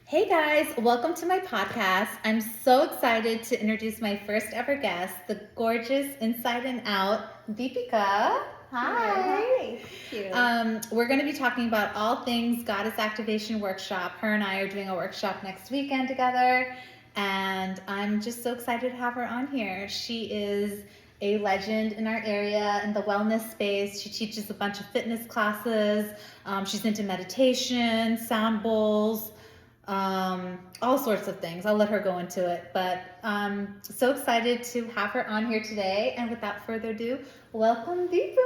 Hey guys, welcome to my podcast. I'm so excited to introduce my first ever guest, the gorgeous Inside and Out, Deepika. Hi. Hi. Thank you. We're going to be talking about all things Goddess Activation Workshop. Her and I are doing a workshop next weekend together, and I'm just so excited to have her on here. She is a legend in our area in the wellness space. She teaches a bunch of fitness classes. She's into meditation, sound bowls, all sorts of things. I'll let her go into it, but I'm so excited to have her on here today. And without further ado, welcome, Deepu.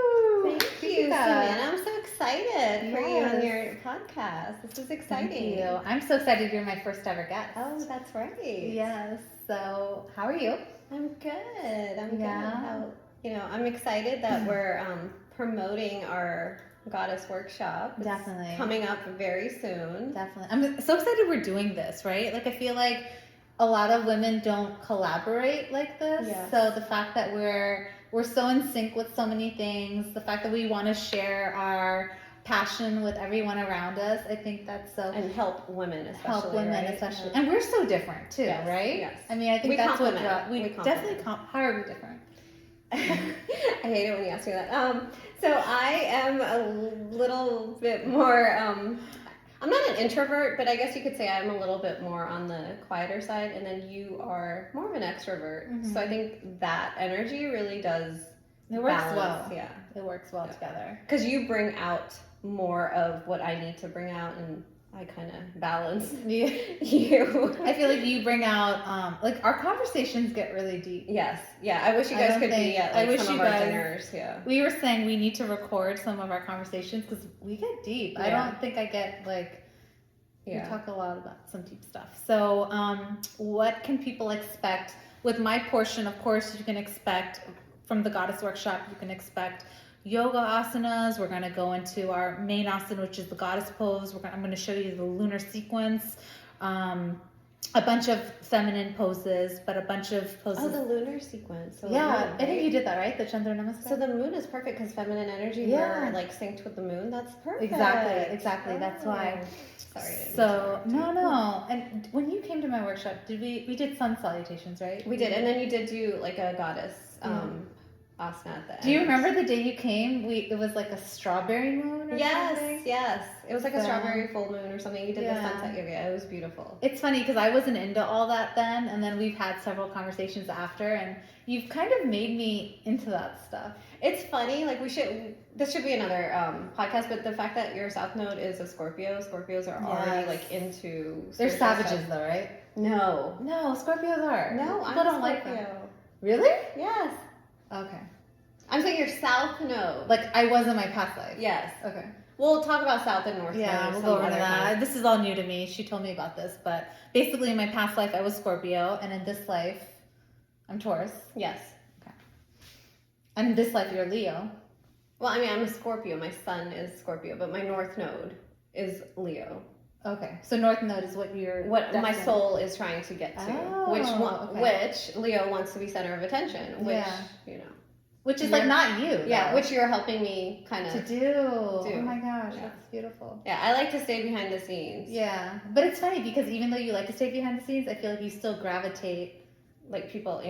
Thank you, Savannah. I'm so excited for you on your podcast. This is exciting. Thank you. I'm so excited you're my first ever guest. Oh, that's right. Yes. So, how are you? I'm good. I'm Yeah. good. I'm excited that we're promoting our Goddess Workshop. It's Definitely. coming up very soon. Definitely. I'm so excited we're doing this, right? Like, I feel like a lot of women don't collaborate like this. Yes. So the fact that we're so in sync with so many things, the fact that we want to share our passion with everyone around us, I think that's so. And help women especially. Help women right? especially. And we're so different too, Yes, right? yes. I mean, I think We that's what complement. we complement. definitely how are we different? I hate it when you ask me that. So I am a little bit more, I'm not an introvert, but I guess you could say I'm a little bit more on the quieter side, and then you are more of an extrovert. Mhm. So I think that energy really does It works balance. well. Yeah. It works well Yeah. together. Because you bring out more of what I need to bring out, and I kind of balance Yeah. you. I feel like you bring out like our conversations get really deep. Yes. Yeah. I wish you I guys don't could think- be at I like wish some you of our guys- dinners. Yeah. We were saying we need to record some of our conversations because we get deep. I Yeah. don't think I get like Yeah. we talk a lot about some deep stuff. So what can people expect with my portion? Of course, you can expect from the Goddess Workshop. You can expect yoga asanas. We're going to go into our main asana, which is the goddess pose. I'm going to show you the lunar sequence. A bunch of feminine poses, but a bunch of poses. Oh, the lunar sequence. So yeah, moon, I think right? you did that, right? The Chandra Namaskar. So the moon is perfect because feminine energy. Yeah. We're like synced with the moon. That's perfect. Exactly. That's why. Sorry. I didn't So interrupt you. no. And when you came to my workshop, we did sun salutations, right? We did, and then you did do like a goddess asana at the end. Do you remember the day you came? It was like a strawberry moon or something? Yes. It was like a So- strawberry full moon or something. You did the Yeah. sunset yoga. It was beautiful. It's funny because I wasn't into all that then, and then we've had several conversations after, and you've kind of made me into that stuff. It's funny. Like this should be another podcast, but the fact that your South Node is a Scorpio. Scorpios are already Yes. like into. They're spiritual savages stuff. though, right? No. No, Scorpios are. No, People I'm don't a like them. Scorpio. Really? Yes. Okay. I'm saying your South Node. Like I was in my past life. Yes. Okay. We'll talk about South and North Yeah, Node we'll some go over other to that. time. This is all new to me. She told me about this, but basically in my past life I was Scorpio, and in this life I'm Taurus. Yes. And in this life you're Leo. Well, I mean, I'm a Scorpio. My sun is Scorpio, but my North Node is Leo. Okay. So North Node is what you're What my destined- soul is trying to get to, Oh, which Leo wants to be center of attention, which Yeah. which is like not you. though, which you're helping me kind to of do. Oh my gosh, Yeah. that's beautiful. Yeah, I like to stay behind the scenes. Yeah, but it's funny because even though you like to stay behind the scenes, I feel like you still gravitate Like people,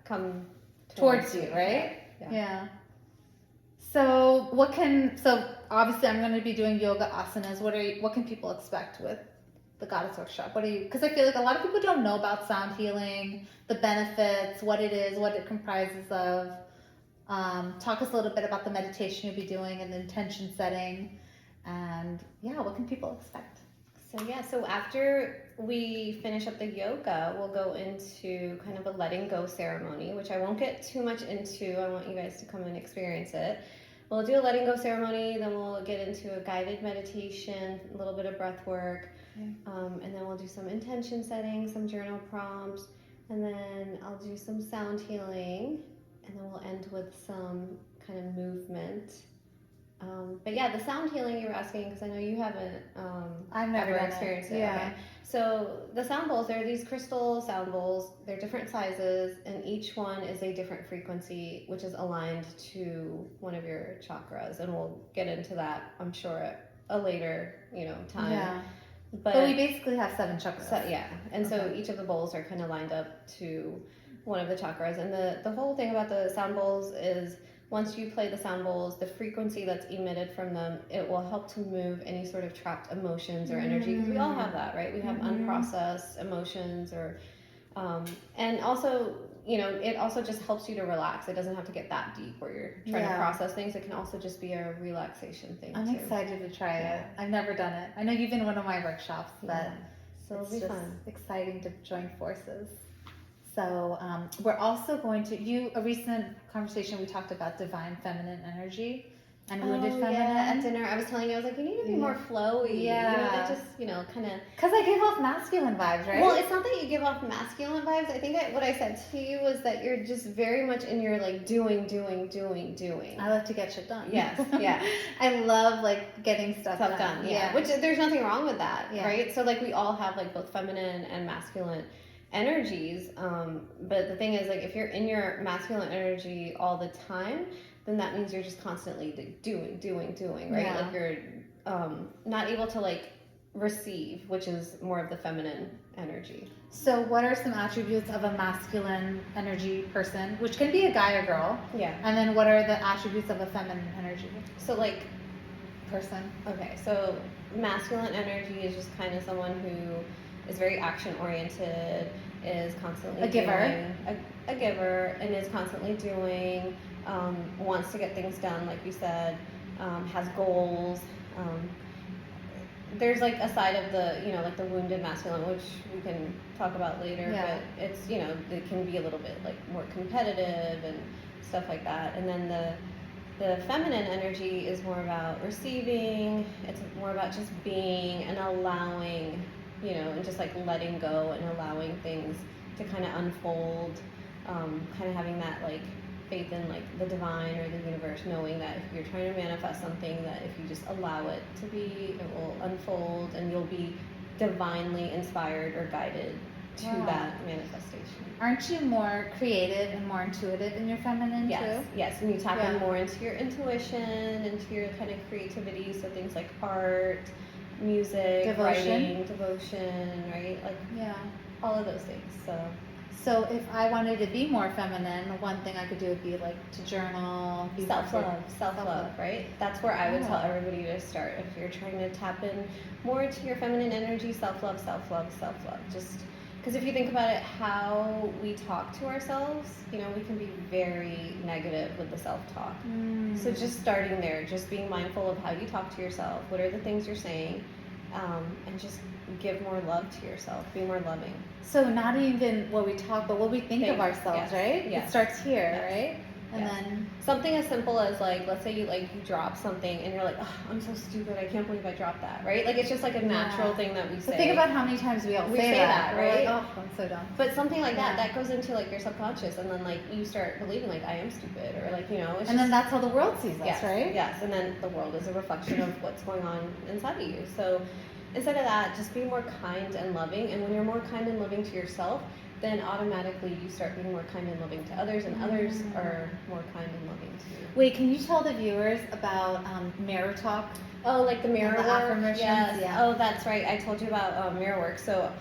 come towards you, right? Yeah. So obviously I'm going to be doing yoga asanas. What can people expect with the Goddess Workshop? Because I feel like a lot of people don't know about sound healing, the benefits, what it is, what it comprises of. Talk us a little bit about the meditation you'll be doing and the intention setting, and what can people expect? So after we finish up the yoga, we'll go into kind of a letting go ceremony, which I won't get too much into. I want you guys to come and experience it. We'll do a letting go ceremony, then we'll get into a guided meditation, a little bit of breath work, and then we'll do some intention setting, some journal prompts, and then I'll do some sound healing, and then we'll end with some kind of movement. But the sound healing you were asking, because I know you haven't I've never ever done experienced it. Yeah. Okay. So the sound bowls, they're these crystal sound bowls. They're different sizes, and each one is a different frequency, which is aligned to one of your chakras. And we'll get into that, I'm sure, at a later, time. Yeah. But we basically have 7 chakras. So, yeah, and so Okay. each of the bowls are kind of lined up to one of the chakras. And the whole thing about the sound bowls is once you play the sound bowls, the frequency that's emitted from them, it will help to move any sort of trapped emotions or energy. Because we all have that, right? We have unprocessed emotions or, and also, you know, it also just helps you to relax. It doesn't have to get that deep where you're trying to process things. It can also just be a relaxation thing. I'm excited to try it. I've never done it. I know you've been to one of my workshops, but so it's it'll be just fun. exciting to join forces. So we're also going to a recent conversation we talked about divine feminine energy and wounded feminine. Yeah, at dinner I was telling you, I was like, you need to be more flowy. Yeah. You know, it just, you know, kind of. Because I give off masculine vibes, right? Well, it's not that you give off masculine vibes. I think what I said to you was that you're just very much in your like doing. I like to get shit done. Yes, yeah. I love like getting stuff done. Yeah. Which there's nothing wrong with that, right? So like we all have like both feminine and masculine energies, but the thing is like if you're in your masculine energy all the time, then that means you're just constantly like, doing, right? Like you're not able to like receive, which is more of the feminine energy. So what are some attributes of a masculine energy person, which can be a guy or girl? Yeah. And then what are the attributes of a feminine energy? So like person. Okay, so masculine energy is just kind of someone who is very action oriented, is constantly a giver, a giver, and is constantly doing, wants to get things done, like you said, has goals. There's like a side of the, you know, like the wounded masculine, which we can talk about later, but it's, you know, it can be a little bit like more competitive and stuff like that. And then the feminine energy is more about receiving. It's more about just being and allowing, you know, and just like letting go and allowing things to kind of unfold, kind of having that like faith in like the divine or the universe, knowing that if you're trying to manifest something, that if you just allow it to be, it will unfold and you'll be divinely inspired or guided to that manifestation. Aren't you more creative and more intuitive in your feminine too? Yes, and you tap in more into your intuition, into your kind of creativity, so things like art, music, writing, devotion, right? Like all of those things. So if I wanted to be more feminine, one thing I could do would be like to journal, be self-love, right? That's where I would tell everybody to start. If you're trying to tap in more to your feminine energy, self-love. Just because if you think about it, how we talk to ourselves, you know, we can be very negative with the self-talk. So just starting there, just being mindful of how you talk to yourself, what are the things you're saying, and just give more love to yourself, be more loving. So not even what we talk, but what we think of ourselves, right? It starts here, right? And then something as simple as like, let's say you drop something and you're like, oh, I'm so stupid, I can't believe I dropped that, right? Like it's just like a natural thing that we say. But think about how many times we say that, right? Like, oh, I'm so dumb. But something like that goes into like your subconscious, and then like you start believing like I am stupid, or like, you know, it's then that's how the world sees us, right? Yes, and then the world is a reflection of what's going on inside of you. So instead of that, just be more kind and loving, and when you're more kind and loving to yourself, then automatically you start being more kind and loving to others, and others are more kind and loving to you. Wait, can you tell the viewers about mirror talk? Oh, like the mirror work? Affirmations? Yes. Oh, that's right. I told you about mirror work. So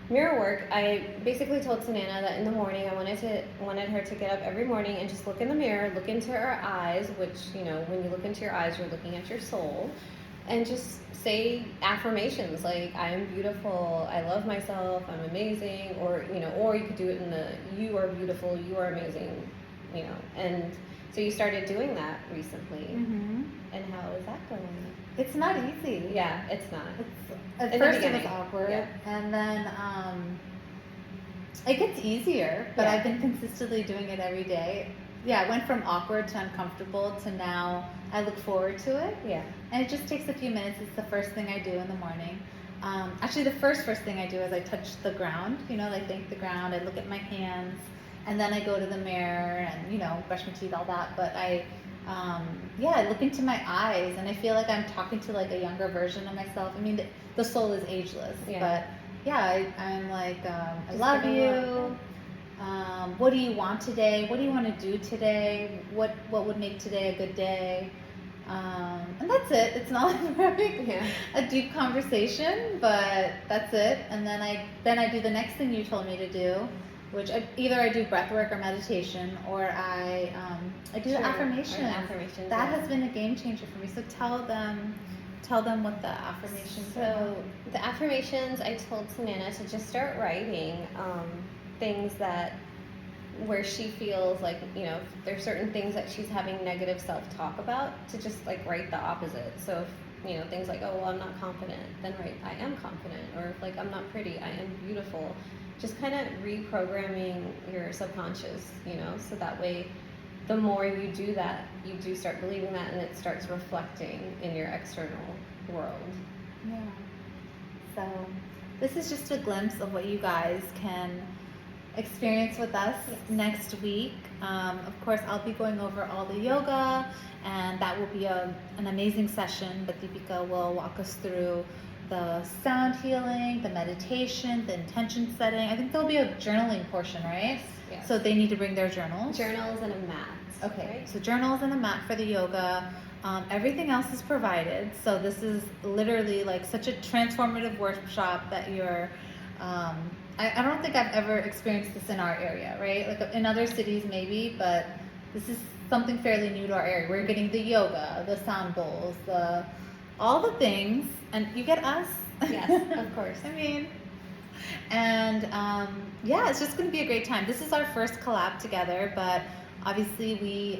mirror work, I basically told Sanana that in the morning I wanted her to get up every morning and just look in the mirror, look into her eyes, which, you know, when you look into your eyes, you're looking at your soul, and just say affirmations like I am beautiful, I love myself, I'm amazing, or, you know, or you could do it in the you are beautiful, you are amazing, you know. And so you started doing that recently. And how is that going? It's not easy. Yeah, it's not. At first it was awkward, and then it gets easier, but I've been consistently doing it every day. Yeah, it went from awkward to uncomfortable to now I look forward to it. Yeah. And it just takes a few minutes. It's the first thing I do in the morning. Actually, the first thing I do is I touch the ground, you know, like thank the ground. I look at my hands, and then I go to the mirror and, you know, brush my teeth, all that. But I look into my eyes, and I feel like I'm talking to like a younger version of myself. I mean, the soul is ageless, but I'm like, I love you. What do you want today? What do you want to do today? What would make today a good day? And that's it. It's not like we're having Yeah. a deep conversation, but that's it. And then I do the next thing you told me to do, which either I do breath work or meditation, or I do the Sure. affirmation. Or affirmations, That yeah. has been a game changer for me. So tell them what the affirmations are. So the affirmations, I told Tanana to just start writing things that where she feels like, you know, if there's certain things that she's having negative self-talk about, to just like write the opposite. So if, you know, things like, oh, well, I'm not confident, then write, I am confident. Or if like, I'm not pretty, I am beautiful. Just kind of reprogramming your subconscious, you know, so that way the more you do that, you do start believing that, and it starts reflecting in your external world. Yeah. So this is just a glimpse of what you guys can experience with us Yes. next week. Of course, I'll be going over all the yoga, and that will be an amazing session. But Deepika will walk us through the sound healing, the meditation, the intention setting. I think there'll be a journaling portion, right? Yes. So they need to bring their journals. Journals and a mat. Okay, Right? so journals and a mat for the yoga. Everything else is provided. So this is literally like such a transformative workshop that you're. I don't think I've ever experienced this in our area, right? Like in other cities maybe, but this is something fairly new to our area. We're getting the yoga, the sound bowls, all the things, and you get us. Yes, of course. I mean, and yeah, it's just going to be a great time. This is our first collab together, but obviously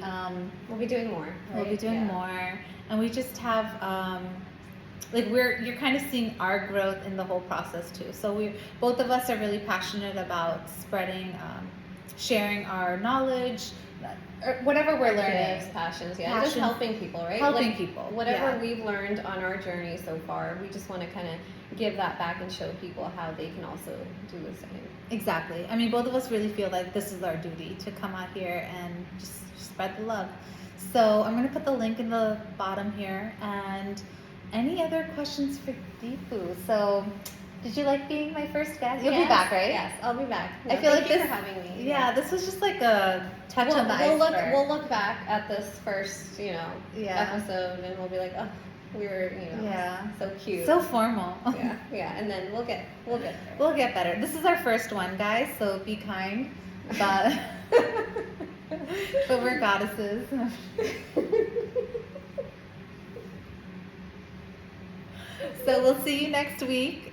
We'll be doing more. we'll be right? doing Yeah. more, and we just have you're kind of seeing our growth in the whole process too. So both of us are really passionate about spreading, sharing our knowledge, or whatever we're learning. Gifts, passions, yeah. Just Passions. helping people, right? Helping Like, people, Whatever yeah. we've learned on our journey so far, we just want to kind of give that back and show people how they can also do the same. Exactly. I mean, both of us really feel like this is our duty to come out here and just spread the love. So I'm going to put the link in the bottom here. And any other questions for Deepu? So did you like being my first guest? You'll be Yes, back, right? Yes, I'll be back. I No, feel thank like you this. for having me. Yeah, this was just like a touch on the iceberg. We'll look back at this first, you know, Yeah. episode, and we'll be like, oh, we were, you know, Yeah. so cute. So formal. yeah, and then we'll get there. We'll get better. This is our first one, guys, so be kind. But but we're goddesses. So we'll see you next week.